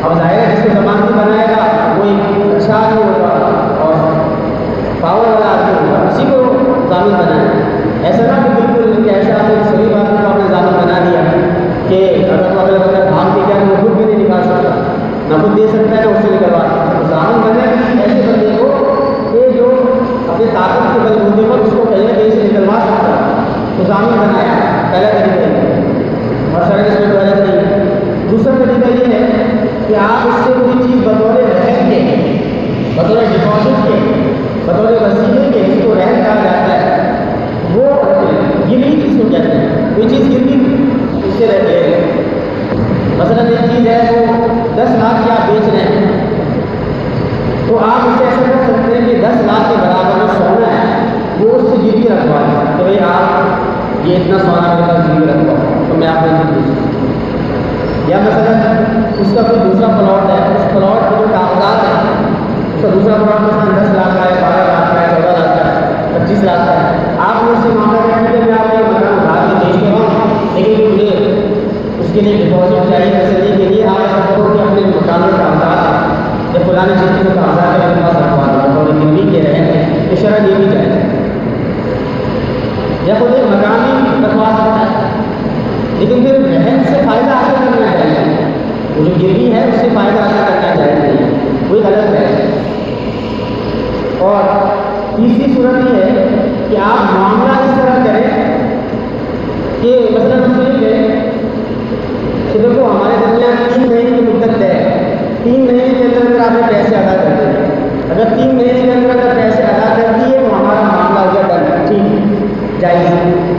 اب ظاہر ہے جس کو ضمانتی بنائے گا وہ ایک اچھا آدمی ہوگا اور پاور والا آدمی ہوگا، اسی کو ضامن بنائے، ایسا نہ کہ بالکل ایسا آپ نے صحیح بات کو آپ نے ضامن بنا دیا کہ اگر وہ اگلا بندہ بھاگ کے جائے وہ خود بھی نہیں نکال سکتا، نہ خود دے سکتا ہے نہ اس سے نکلوا سکتا، تو ضامن بنے ایسے بندے کو کہ جو اپنے طاقت کے بل بوتے پر اس کو کہیں نہ کہیں سے نکلوا سکتا، تو ضامن بنایا پہلا طریقہ یہ، اور شرح اس میں غلط نہیں ہے۔ دوسرا طریقہ یہ ہے کہ آپ اس سے کوئی چیز بطور رہن کے ایسی چیز ہے وہ 10 لاکھ کی آپ بیچ رہے ہیں، تو آپ اسے ایسا کر سکتے ہیں کہ 10 لاکھ کے برابر جو سونا ہے وہ اس سے گروی رکھوا دیں کہ بھائی آپ یہ اتنا سونا میرے پاس گروی رکھواؤ تو میں آپ کو یہ بیچ دوں. یا مثلا اس کا کوئی دوسرا پلاٹ ہے، اس پلاٹ کے جو کاغذات ہیں، اس کا دوسرا پلاٹ مثلا 10 لاکھ کا ہے، 12 لاکھ کا ہے، 14 لاکھ کا ہے، 25 لاکھ کا ہے. آپ نے اس سے معاملہ کرنے کے میں آپ کو مکان ادھار کے بیچ کے ہوں، لیکن مجھے اس کے لیے ڈپازٹ چاہیے تسلی کے لیے. آپ ایسا کرو کہ اپنے مکان میں کاغذات ہیں یا فلاں چیز کے کاغذات ہے میرے پاس رکھوا دو اور گروی کے رہے تو شرح یہ بھی جائے. یا خود ایک مکان بھی رکھوا سکتا ہے، لیکن پھر رہن سے فائدہ حاصل کرنا چاہیے. وہ جو گروی ہے اس سے فائدہ حاصل کرنا چاہیے، وہی غلط ہے. اور تیسری صورت یہ ہے کہ آپ معاملہ اس طرح کریں کہ مثلاً ہم یہ کہ دیکھو ہمارے درمیان 3 مہینے کی مدت ہے، 3 مہینے کے اندر آپ نے پیسے ادا کر دیے. اگر 3 مہینے کے اندر اگر پیسے ادا کر دیے تو ہمارا معاملہ ہو گیا ڈن، ٹھیک جائز.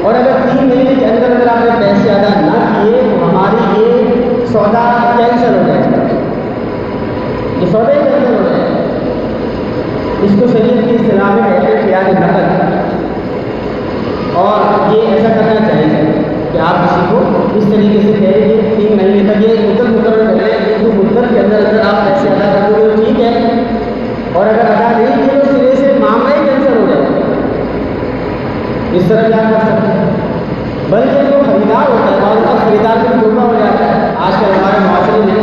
اور اگر 3 مہینے کے اندر اگر آپ نے پیسے ادا نہ کیے تو ہماری یہ سودا کینسل ہو جائے گا، یہ سودا ہی کینسل ہو جائے گا. اس کو شریعت کی اصطلاح میں کہتے ہیں خیال نقد. اور یہ ایسا کرنا چاہیے کہ آپ کسی کو اس طریقے سے کہیں کہ 3 مہینے تک یہ مدت مقرر کر لیں، تو مدت کے اندر اندر آپ پیسے ادا کر دو گے ٹھیک ہے، اور اگر ادا نہیں کیے تو سرے سے معاملہ ہی کینسل ہو جائے گا. اس طرح کیا کر سکتے ہیں. بلکہ جو خریدار ہوتا ہے بعض اوقات خریدار کو دھوکا ہو جاتا ہے. آج کل ہمارے معاشرے میں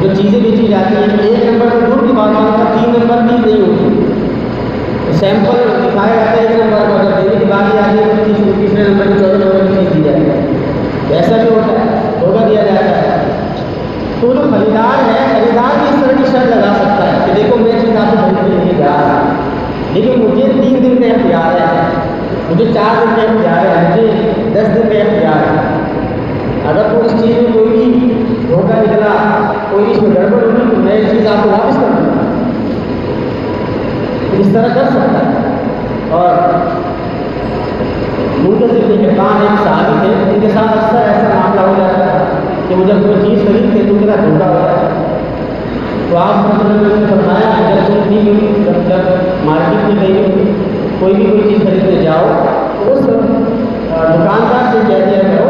جو چیزیں بیچی جاتی ہیں 1 نمبر پر دور کی بات کا 3 نمبر بھی نہیں ہوتی. سیمپل دکھایا جاتا ہے 1 نمبر کو، اگر دینے کی بات آتی ہے تو تیسرے نمبر کی 14 نمبر کی چیز دی جاتی ہے. ایسا بھی ہوتا ہے، دھوکا دیا جاتا ہے. تو جو خریدار ہے، خریدار بھی اس طرح کی شرط لگا سکتا ہے کہ دیکھو میں چیز آپ کو خرید کے لیے جا رہا ہوں، لیکن مجھے 3 دن کا اختیار ہے، مجھے 4 دن کا اختیار ہے، مجھے 10 دن کا اختیار ہے. اگر تو اس چیز میں کوئی بھی دھوکا نکلا، کوئی اس میں گڑبڑ ہوگی تو میں چیز آپ کو واپس کر دوں گا. اس طرح کر سکتا ہے. اور منتظر نگہبان ایک صحابی تھے، ان کے ساتھ اکثر ایسا معاملہ ہو جاتا ہے کہ وہ جب کوئی چیز خریدتے تو میرا دھوکا ہو جاتا ہے. تو آپ نے فرمایا کہ جب تم بھی جب مارکیٹ میں گئی ہو کوئی بھی کوئی چیز خریدنے جاؤ تو اس دکاندار سے کہہ دیا کرو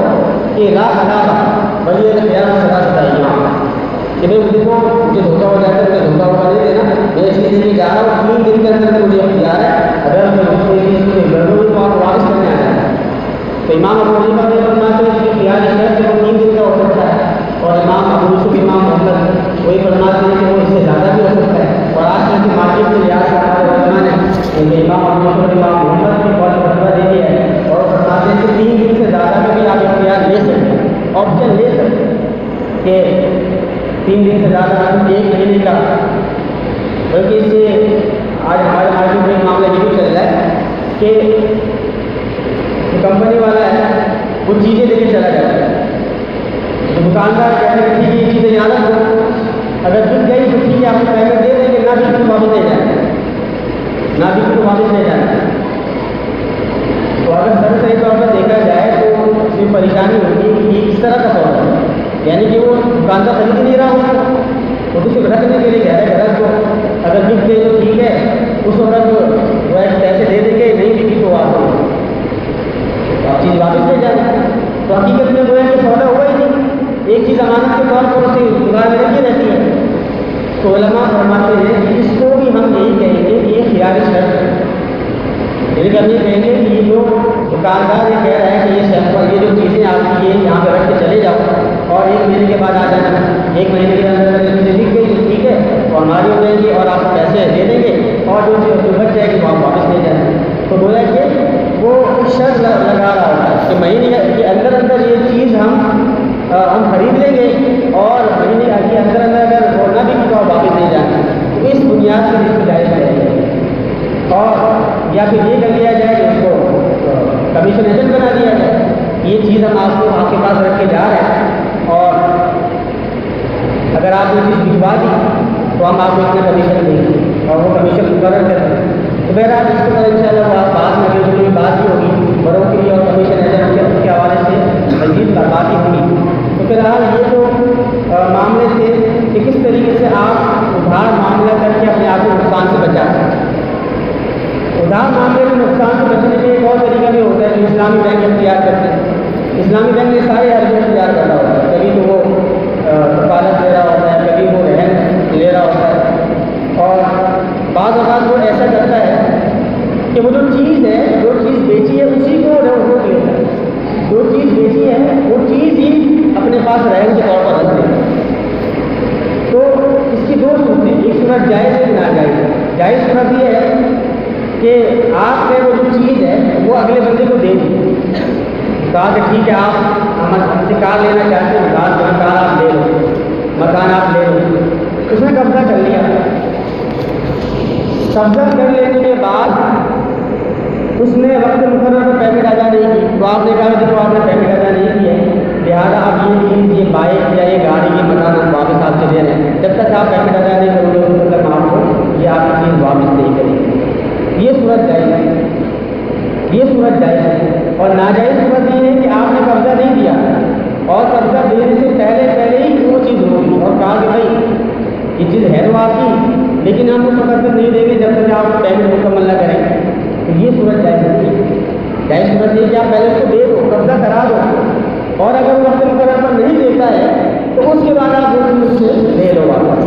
کہ لا خلا بڑی خیال سزا سدائیاں کہ بھائی دیکھو مجھے دھوکا ہو جاتا ہے، میں دھوکا ہوا نہیں دینا، میں اس لیے جا رہا ہوں 3 دن کے اندر مجھے اختیار ہے، اگر میں کوئی چیز گڑبڑ ہوئی تو آپ واپس کرنے آ جائیں. تو امام ابو حنیفہ نے فرماتے ہیں کہ خیال ہے کہ وہ 3 دن کا ہو سکتا ہے، اور امام ابو یوسف امام محمد وہی فرماتے ہیں کہ وہ اس سے زیادہ بھی ہو سکتا ہے. اور آج کل کی مارکیٹ میں لحاظ ہمارے علماء نے امام ابو یوسف امام محمد کی بہت فتویٰ دے دیا ہے اور فرماتے ہیں کہ 3 دن سے زیادہ میں بھی آپ اختیار لے سکتے ہیں، آپشن لے سکتے ہیں کہ 3 دن سے زیادہ آپ 1 مہینے کا. بلکہ اس سے آج ہمارے مارکیٹ میں معاملہ یہ بھی چل رہا ہے کہ کمپنی والا ہے وہ چیزیں لے کے چلا جاتا ہے، تو دکاندار کہتے ہیں ٹھیک ہے یہ چیزیں یاد رکھو، اگر بک گئی تو ٹھیک ہے آپ کو پیمنٹ دے دیں گے، نہ بھی تو واپس لے جائیں، نہ بھی تو واپس لے جائیں. تو اگر سر صحیح طور پر دیکھا جائے تو اس میں پریشانی ہوتی ہے کہ یہ کس طرح کا سودا ہے، یعنی کہ وہ دکاندار خرید نہیں رہا ہوگا، وہ کچھ رکھنے کے لیے کہہ رہے گھر کو اگر بک گئی تو ٹھیک ہے، اس وقت وہ پیسے دے دیں گے، نہیں بکی تو آپ چیز واپس لے جائیں. تو حقیقت میں وہ ہے کہ سودا ہوا ہی نہیں، ایک چیز امانت کے طور پر اسے دکان میں رکھی رہتی ہے. تو علماء فرماتے ہیں کہ اس کو بھی ہم یہی کہیں گے کہ یہ خیال شرط ہے، یعنی ہم یہ کہیں گے کہ یہ جو دکاندار یہ کہہ رہا ہے کہ یہ سیمپل یہ جو چیزیں آپ کی یہ یہاں پہ رکھ کے چلے جاؤ اور 1 مہینے کے بعد آ جانا، 1 مہینے کے اندر اگر چیزیں لکھ گئی تو ٹھیک ہے اور ہماری ہو جائیں گی اور آپ کو پیسے دے دیں گے اور جو بچ جائے گی وہ آپ واپس لے جائیں گے. تو گویا کہ وہ شرط لگا رہا ہوتا ہے کہ مہینے کے اندر اندر یہ چیز ہم خرید لیں گے اور مہینے کے اندر اندر اگر وہ نہ بھی تو آپ واپس لے جائیں گے. تو اس بنیاد پر اس کو جائز ہے. اور یا پھر یہ کر لیا جائے کہ اس کو کمیشن ایجنٹ بنا دیا جائے، یہ چیز ہم آپ کو آپ کے پاس رکھ کے جا رہے ہیں اور اگر آپ نے چیز بھجوا دی تو ہم آپ کو اتنا کمیشن دیں گے اور وہ کمیشن مقرر کر دیں. تو بہرحال اس کو ان شاء اللہ بعد میں جو بھی بات بھی ہوگی بروکری اور کمیشن ایجنٹ کے حوالے سے مزید بات ہوگی. تو فی الحال یہ جو معاملہ کر کے اپنے آپ کو نقصان سے بچا سکے۔ ادھار معاملے میں نقصان سے بچنے کے ایک اور طریقہ بھی ہوتا ہے جو اسلامی بینک اختیار کرتے ہیں۔ اسلامی بینک نے سارے حربے اختیار کر رہا ہوتا ہے، کبھی تو وہ کفالت دے رہا ہوتا ہے، کبھی وہ رہن لے رہا ہوتا ہے، اور بعض اوقات وہ ایسا کرتا ہے کہ وہ جو چیز ہے، جو چیز بیچی ہے اسی کو روک لیتا ہے، جو چیز بیچی ہے وہ چیز ہی اپنے پاس رہن کے طور پر رکھ لیتا ہے۔ تو اس کی دو صورتیں، ایک صورت جائز ہے، ناجائز ہے۔ جائز صورت یہ ہے کہ آپ نے وہ جو چیز ہے وہ اگلے بندے کو دے دی، کہا کہ ٹھیک ہے آپ ہم سے کار لینا چاہتے ہیں، کار آپ لے لو، مکان آپ لے لو۔ اس نے قبضہ کر لیا، قبضہ کر لینے کے بعد اس نے وقت مقرر پر پیمنٹ ادا نہیں کی، تو آپ نے کہا کہ آپ نے پیمنٹ ادا نہیں کی ہے، لہٰذا آپ یہ چیز، یہ بائک یا یہ گاڑی، یہ مکان ہم واپس آپ سے دے رہے ہیں، جب تک آپ پیمنٹ ادا نہیں کرو گے اس تک آپ کو یہ آپ کی چیز واپس نہیں کریں گے۔ یہ صورت جائز ہے، یہ صورت جائز ہے۔ اور ناجائز صورت یہ ہے کہ آپ نے قبضہ نہیں دیا اور قبضہ دینے سے پہلے ہی وہ چیز ہو گئی اور کہا کہ بھائی یہ چیز ہے تو آپ کی، لیکن ہم اس وقت تک نہیں دیں گے جب تک آپ پیمنٹ مکمل نہ کریں گے، تو یہ صورت جائز نہیں ہے۔ جائز صورت یہ کہ آپ پہلے اس کو دے دو، قبضہ کرا دو، اور اگر وقت مقرر پر نہیں دیتا ہے تو اس کے بعد آپ وہ چیز سے لے لو واپس۔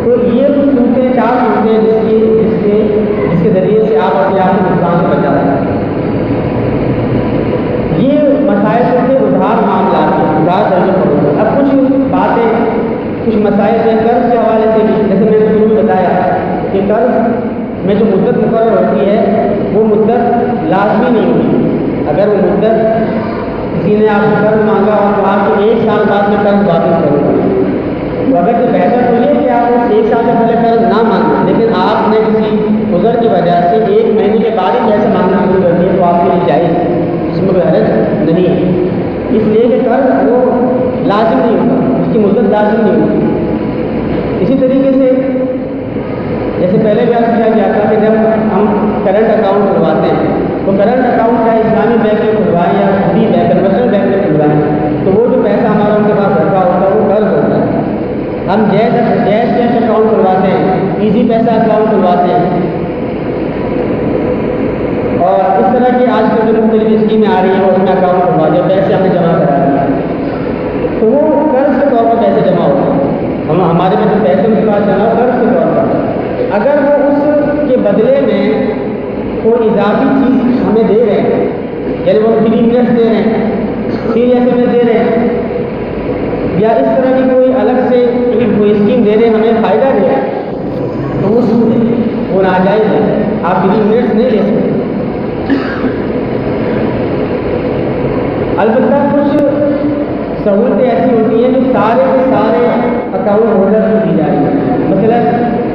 تو یہ کچھ صورتیں، چار صورتیں جس کے ذریعے سے آپ اپنے آپ کو نقصان سے بچا سکتے ہیں۔ یہ مسائل ہوتے ادھار معاملات کے، ادھار درجے پر۔ اب کچھ باتیں، کچھ مسائل ہیں قرض کے حوالے سے بھی، جیسے میں نے شروع میں بتایا کہ قرض میں جو مدت مقرر ہوتی ہے وہ مدت لازمی نہیں ہوتی۔ اگر وہ مدت کسی نے آپ سے قرض مانگا اور کہا کہ 1 سال بعد میں قرض واپس کروں گا، تو اگر تو بہتر تو یہ کہ آپ 1 سال سے پہلے قرض نہ مانگیں، لیکن آپ نے کسی عذر کی وجہ سے 1 مہینے کے بعد ہی پیسے مانگنا شروع کر دیے تو آپ کے لیے جائز ہے، اس میں کوئی حرج نہیں ہے، اس لیے کہ قرض وہ لازم نہیں ہوتا، اس کی مدت لازم نہیں ہوتی۔ اسی طریقے سے جیسے پہلے بھی عرض کیا گیا تھا کہ جب ہم کرنٹ اکاؤنٹ کھلواتے ہیں تو کرنٹ اکاؤنٹ چاہے اسلامی بینک میں کھلوائیں یا خودی بینک، کنورشنل بینک میں کھلوائیں، تو وہ جو پیسہ ہمارا ان کے پاس رکھا ہوتا ہے وہ قرض ہوتا ہے۔ ہم جیز کیش اکاؤنٹ کھلواتے ہیں، ایزی پیسہ اکاؤنٹ کھلواتے ہیں، اور اس طرح کی آج کل جو مختلف اسکیمیں آ رہی ہیں اس میں اکاؤنٹ کھلوا دیا، پیسے ہم نے جمع کرا دیا، تو وہ قرض کے طور پر پیسے جمع ہوتے ہیں۔ ہمارے میں جو پیسے ان کے پاس جمع قرض کے طور پر، اگر وہ اس کے بدلے میں کوئی اضافی چیز ہمیں دے رہے ہیں، یعنی وہ فری منٹس دے رہے ہیں، فری SMS دے رہے ہیں، یا اس طرح کی کوئی الگ سے کوئی اسکیم دے رہے ہیں، ہمیں فائدہ دے رہے ہیں، تو وہ سود ہے، وہ ناجائز ہے، آپ فری منٹس نہیں لے سکتے۔ البتہ کچھ سہولتیں ایسی ہوتی ہیں جو سارے کے سارے اکاؤنٹ ہولڈر کو دی جا رہی ہے۔ مثلا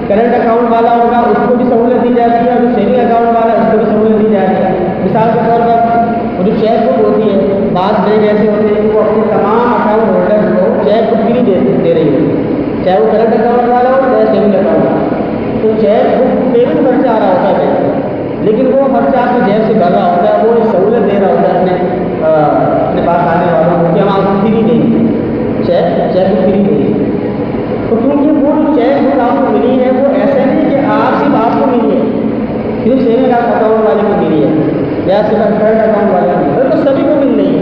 کرنٹ اکاؤنٹ والا ہوگا اس کو بھی سہولت دی جاتی ہے، اور جو سیونگ اکاؤنٹ والا ہے اس کو بھی سہولت دی جاتی ہے۔ مثال کے طور پر وہ جو چیک بک ہوتی ہے، بعض بینک ایسے ہوتے ہیں کہ وہ اپنے تمام اکاؤنٹ ہولڈر کو چیک بک فری دے رہی ہوتی ہے، چاہے وہ کرنٹ اکاؤنٹ والا ہو چاہے سیونگ اکاؤنٹ والا۔ تو چیک بک پیمنٹ خرچہ آ رہا ہوتا ہے بینک، لیکن وہ خرچہ آپ کی جیب سے بھر رہا ہوتا ہے، وہ ایک سہولت دے رہا ہوتا ہے اپنے پاس آنے والوں کو کہ ہم آپ کو فری دیں گے، چیک بک فری دیں گے۔ تو کیونکہ وہ جو چیک بک آپ کو ملی ہے وہ ایسا نہیں کہ صرف آپ کو ملی ہے، صرف سیونگ اکاؤنٹ والے کو ملی ہے یا صرف کرنٹ اکاؤنٹ والے کو ملی ہے، تو سبھی کو مل رہی ہے،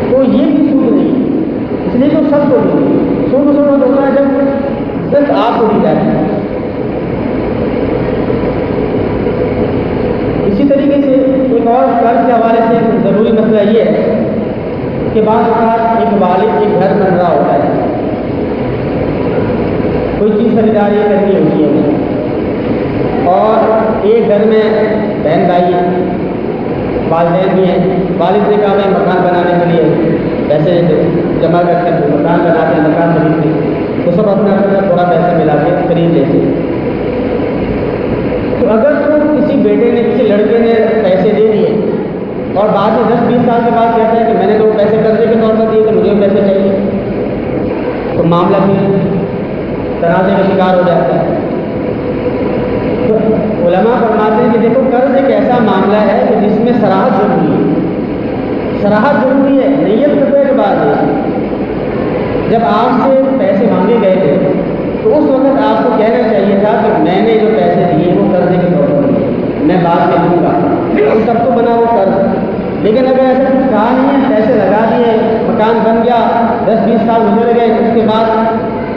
تو یہ بھی سود نہیں ہے، اس لیے تو سب کو ملی ہے۔ سود ہوتا ہے جب صرف آپ کو دی جاتی ہے۔ اسی طریقے سے ایک اور قرض کے حوالے سے ضروری مسئلہ یہ ہے کہ بعض اوقات ایک والد ایک گھر بن رہا ہوتا ہے، کوئی چیز خریداری کرنی ہوتی ہے، اور ایک گھر میں بہن بھائی والدین بھی ہیں، والد نے کہا میں مکان بنانے کے لیے پیسے جمع کرتے ہیں، مکان بناتے ہیں، مکان خریدتے ہیں، تو سب اپنا تھوڑا پیسہ ملا کے خرید لیتے ہیں۔ تو اگر تو کسی بیٹے نے، کسی لڑکے نے پیسے دے دیے اور بعد میں 10-20 سال کے بعد کہتا ہے کہ میں نے تو پیسے قرضے کے طور پر دیے تو مجھے پیسے چاہیے، تو معاملہ پھر تنازع کا شکار ہو جاتا ہے۔ تو علماء فرماتے ہیں کہ دیکھو قرض ایک ایسا معاملہ ہے کہ جس میں صراحت ضروری ہے، صراحت ضروری ہے، نیت کا کوئی اعتبار نہیں۔ جب آپ سے پیسے مانگے گئے تھے تو تو اس وقت آپ کو کہنا چاہیے تھا کہ میں نے جو پیسے دیے وہ قرضے کے طور پر دیے، میں بعد میں دوں گا، ان سب کو بنا وہ قرض۔ لیکن اگر ایسا کچھ کہا نہیں ہے، پیسے لگا دیے، مکان بن گیا، 10-20 سال گزر گئے، اس کے بعد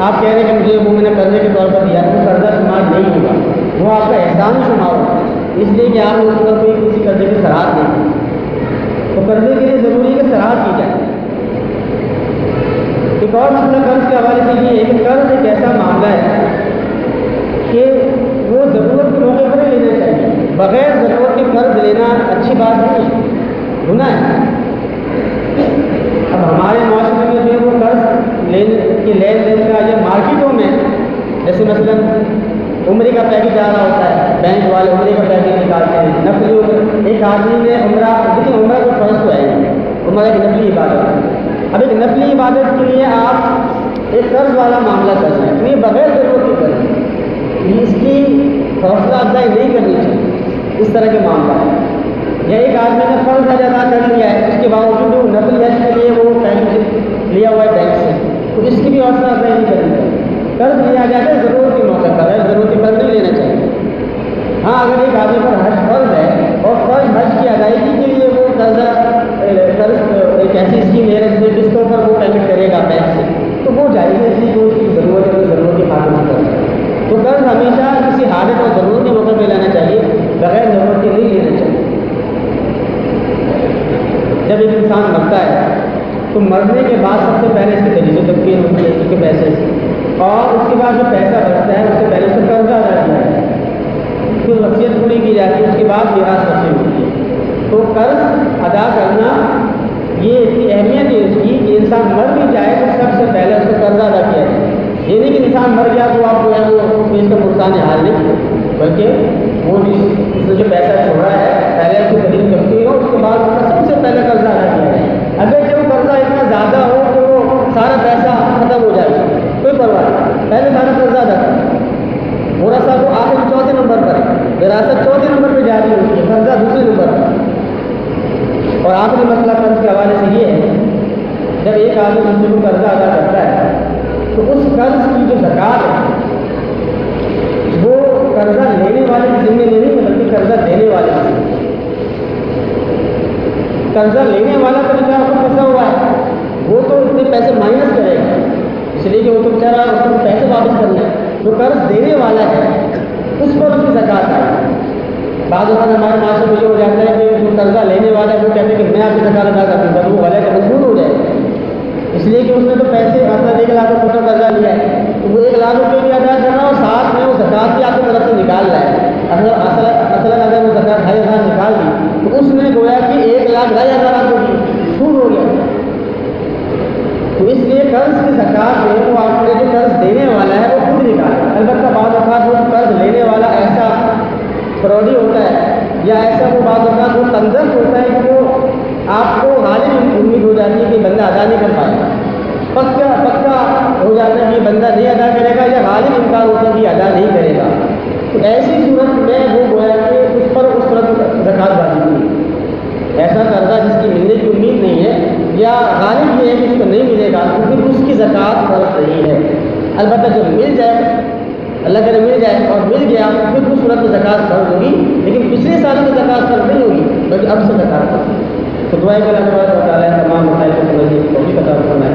آپ کہہ رہے ہیں کہ مجھے وہ میں نے قرضے کے طور پر دیا، وہ قرضہ شمار نہیں ہوگا، وہ آپ کا احسان شمار ہوگا، اس لیے کہ آپ نے اس پر کوئی کسی قرضے کی سراہد نہیں کی۔ تو قرضے کے لیے ضروری ہے کہ سراہد کی جائے۔ ایک اور مسئلہ قرض کے حوالے سے یہ ہے کہ قرض ایک ایسا معاملہ ہے کہ وہ ضرورت کے موقع پر ہی لینا چاہیے، بغیر ضرورت کے قرض لینا اچھی بات نہیں ہے، گناہ ہے۔ اب ہمارے معاشرے میں جو ہے وہ قرض لین دین کا یا مارکیٹوں میں جیسے مثلا عمرے کا پیکج آ رہا ہوتا ہے، بینک والے عمرے کا پیکج نکالتے ہیں، نفلی عمر، ایک آدمی نے عمرہ، لیکن عمرہ کو فرض تو ہے، عمرہ ایک نفلی عبادت ہے۔ اب ایک نفلی عبادت کے لیے آپ ایک قرض والا معاملہ کر رہے ہیں، یہ بغیر ضرورت کے قرض، اس کی حوصلہ افزائی نہیں کرنی چاہیے، اس طرح کے معاملہ ہے۔ یا ایک آدمی نے فرض حج ادا کر لیا ہے، اس کے باوجود وہ نفلی حج کے لیے وہ پیکج لیا ہوا ہے بینک سے، تو اس کی بھی حوصلہ افزائی نہیں کرنی چاہیے۔ قرض لیا جاتا ہے ضرورت کے موقع پر، ضرورت کے قرض نہیں لینا چاہیے۔ ہاں اگر ایک آدمی پر حج فرض ہے اور فرض حج کی ادائیگی کے لیے وہ قرض ایک ایسی اسکیم ہے جس میں قسطوں پر وہ پیمنٹ کرے گا بینک سے، تو وہ جائز ہے، اس لیے جو اس کی ضرورت ہے وہ ضرورت کی خاطر نہیں کرتا۔ تو قرض ہمیشہ کسی حاجت اور ضرورت کے موقع پہ لینا چاہیے، بغیر ضرورت کے نہیں لینا چاہیے۔ جب ایک انسان مرتا ہے تو مرنے کے بعد سب سے پہلے اس کی تجزیہ و تفکیر ہوتی ہے اس کے پیسے سے، اور اس کے بعد جو پیسہ بچتا ہے اس سے پہلے اس سے قرضہ ادا کیا جاتا ہے، پھر وصیت پوری کی جاتی ہے، اس کے بعد میراث تقسیم ہوتی ہے۔ تو قرض ادا کرنا یہ اتنی اہمیت ہے اس کی کہ انسان مر بھی جائے تو سب سے پہلے اس کو قرضہ ادا کیا جائے۔ یہ نہیں کہ انسان مر گیا تو آپ جو ہے وہ اس کا نقصان حال نہیں، بلکہ وہ اس نے جو پیسہ چھوڑا ہے پہلے اس کو تقسیم تفکیر ہو، اس کے بعد اس کا سب سے پہلے قرضہ ادا کیا جائے۔ اگر جو قرضہ اتنا زیادہ ہو کہ وہ سارا پیسہ ختم ہو جائے کوئی پرواہ نہیں، پہلے سارا قرضہ ادا کریں۔ ورثہ کو آخر چوتھے نمبر پر ہے، وراثت چوتھے نمبر پہ جاری ہوتی ہے، قرضہ دوسرے نمبر پر۔ اور آخری مسئلہ قرض کے حوالے سے یہ ہے، جب ایک آدمی دوسرے کو قرضہ ادا کرتا ہے تو اس قرض کی جو زکوٰۃ ہے وہ قرضہ لینے والے کے ذمے میں نہیں ہے، بلکہ قرضہ دینے والے کے ذمے۔ قرضہ لینے والا تو بیچارہ خود پھنسا ہوا ہے، وہ تو اتنے پیسے مائنس کرے گا، اس لیے کہ وہ تو بیچارہ اس کو پیسے واپس کرنا ہے۔ جو قرض دینے والا ہے اس پر اس کی زکوٰۃ ہے۔ بعض اوقات ہمارے معاشرے میں یہ ہو جاتا ہے کہ جو قرضہ لینے والا ہے وہ کہتے ہیں کہ میں آپ کی زکوٰۃ ادا کر دوں گا، وہ غلط مضبوط ہو جائے، اس لیے کہ اس نے تو پیسے اصل 1 لاکھ روپے کا قرضہ لیا ہے، تو وہ 1 لاکھ روپے بھی ادا کر رہا ہے اور ساتھ میں وہ زکوٰۃ بھی آپ کی طرف سے نکال رہا ہے۔ اصل اگر وہ زکوٰۃ 2,500 نکال دی تو اس نے گویا کہ 1,02,000 آپ کو دی، سود ہو گیا۔ تو اس لیے قرض کی زکوٰۃ جو ہے وہ آپ نے جو قرض دینے والا ہے وہ خود نکالے۔ البتہ بعض اوقات وہ قرض لینے والا ایسا فراڈی ہوتا ہے یا ایسا وہ بعض اوقات وہ تنظر ہوتا ہے کہ وہ آپ کو غالب امید ہو جاتی ہے کہ بندہ ادا نہیں کر پائے گا، پکا ہو جاتا ہے کہ بندہ نہیں ادا کرے گا، یا غالب امکان ہوتا ہے کہ ادا نہیں کرے گا۔ تو ایسی صورت میں وہ گویا کہ اس پر اس طرح زکوٰۃ واجب نہیں ہے۔ ایسا قرضہ جس کی ملنے کی امید نہیں ہے یا غالب یہ ہے کہ اس کو نہیں ملے گا تو پھر اس کی زکوٰۃ فرض نہیں ہے۔ البتہ جب مل جائے، اللہ کرے مل جائے اور مل گیا تو پھر اس صورت میں زکوٰۃ فرض ہوگی، لیکن پچھلے سال میں زکوٰۃ فرض نہیں ہوگی بلکہ اب سے زکوٰۃ فرض ہوگی۔ تو دعائیں کہ اللہ تبارک و تعالیٰ تمام مسائل کو سمجھنے کی توفیق عطا فرمائے۔